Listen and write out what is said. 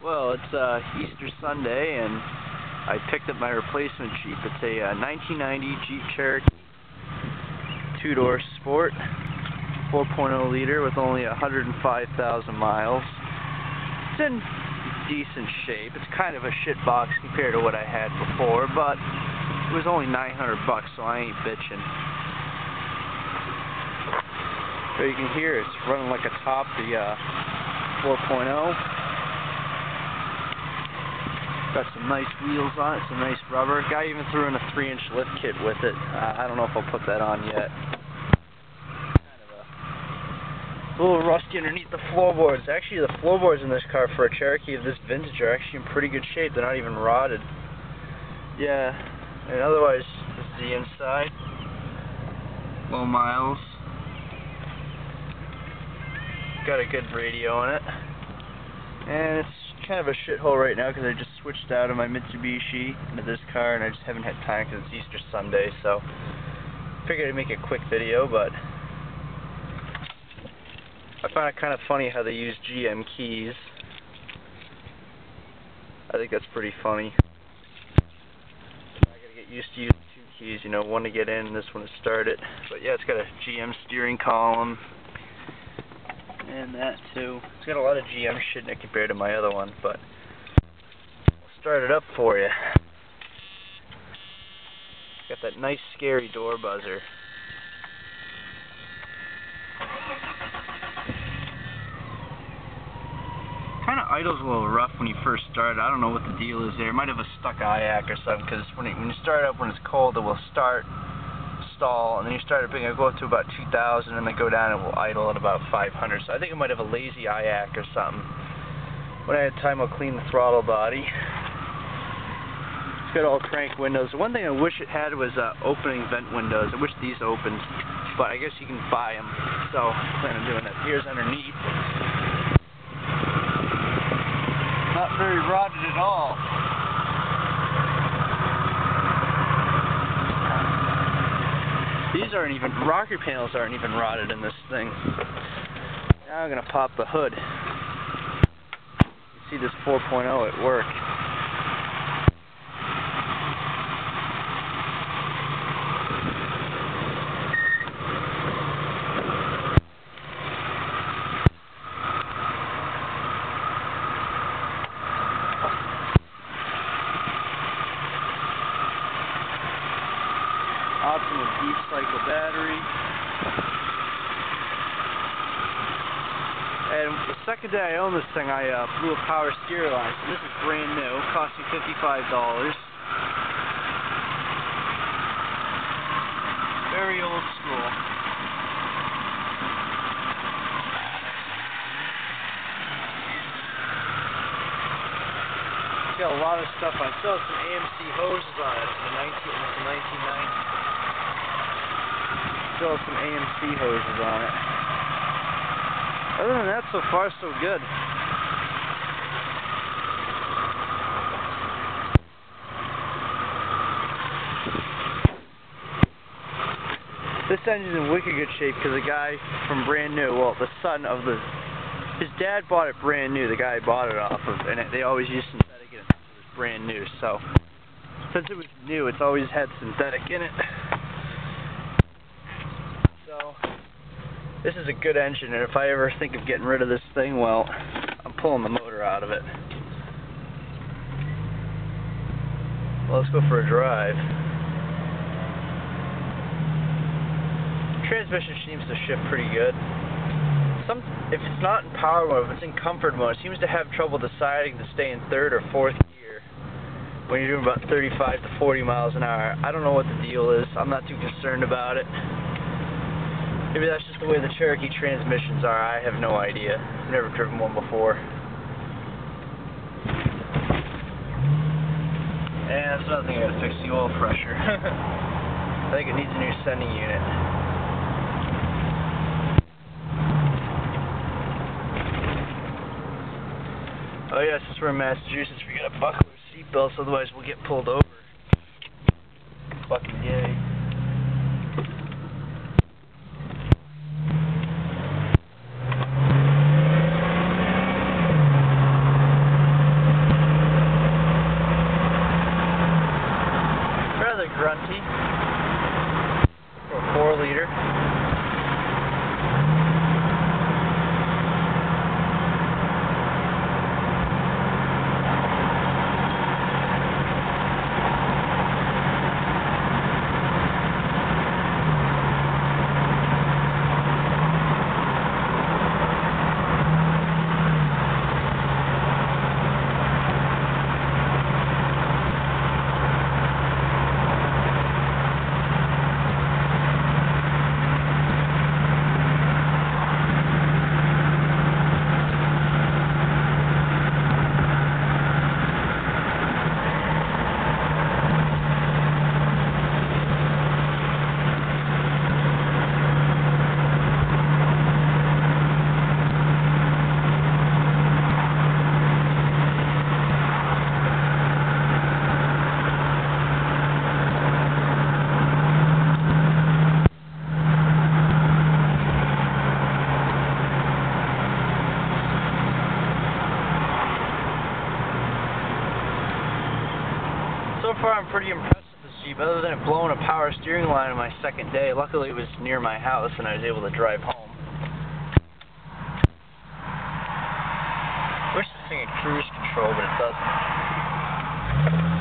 Well, it's Easter Sunday, and I picked up my replacement Jeep. It's a 1990 Jeep Cherokee, two-door sport, 4.0 liter with only 105,000 miles. It's in decent shape. It's kind of a shit box compared to what I had before, but it was only $900, so I ain't bitching. So you can hear it's running like a top, the 4.0. Got some nice wheels on it, some nice rubber. Guy even threw in a 3-inch lift kit with it. I don't know if I'll put that on yet. Kind of a little rusty underneath the floorboards. Actually, the floorboards in this car for a Cherokee of this vintage are actually in pretty good shape. They're not even rotted. Yeah, and otherwise, this is the inside. Low miles. Got a good radio in it. And it's kind of a shithole right now because I just switched out of my Mitsubishi into this car and I just haven't had time because it's Easter Sunday, so figured I'd make a quick video. But I find it kind of funny how they use GM keys. I think that's pretty funny. I gotta get used to using two keys, you know, one to get in and this one to start it. But yeah, it's got a GM steering column. And that too. It's got a lot of GM shit in it compared to my other one, but I'll start it up for you. Got that nice scary door buzzer. Kind of idles a little rough when you first start. I don't know what the deal is there. It might have a stuck IAC or something, because when you start up when it's cold, it will stall, and then you start it go up to about 2,000 and then go down and it will idle at about 500. So I think it might have a lazy IAC or something. When I had time, I'll clean the throttle body. It's got all crank windows. The one thing I wish it had was opening vent windows. I wish these opened, but I guess you can buy them, so I plan on doing that. Here's underneath. Not very rotted at all. These aren't even, rocker panels aren't even rotted in this thing. Now I'm going to pop the hood. You see this 4.0 at work. Optimal deep cycle battery. And the second day I owned this thing, I blew a power steer line. So this is brand new, cost me $55. Very old school. It's got a lot of stuff on it. Still has some AMC hoses on it. It's a 1990. Still have some AMC hoses on it. Other than that, so far so good. This engine's in wicked good shape because the guy from brand new, well, the son of his dad bought it brand new. The guy bought it off of, and they always use synthetic in it. It was brand new, so since it was new, it's always had synthetic in it. This is a good engine, and if I ever think of getting rid of this thing, well, I'm pulling the motor out of it. Well, let's go for a drive. Transmission seems to shift pretty good. If it's not in power mode, if it's in comfort mode, it seems to have trouble deciding to stay in third or fourth gear when you're doing about 35 to 40 miles an hour. I don't know what the deal is. I'm not too concerned about it. Maybe that's just the way the Cherokee transmissions are. I have no idea. I've never driven one before. And that's another thing, I gotta fix the oil pressure. I think it needs a new sending unit. Oh yeah, since we're in Massachusetts, we gotta buckle our seatbelts, otherwise we'll get pulled over. Fucking yay. far I'm pretty impressed with this Jeep, other than it blowing a power steering line on my second day. Luckily it was near my house and I was able to drive home. Wish this thing had cruise control, but it doesn't.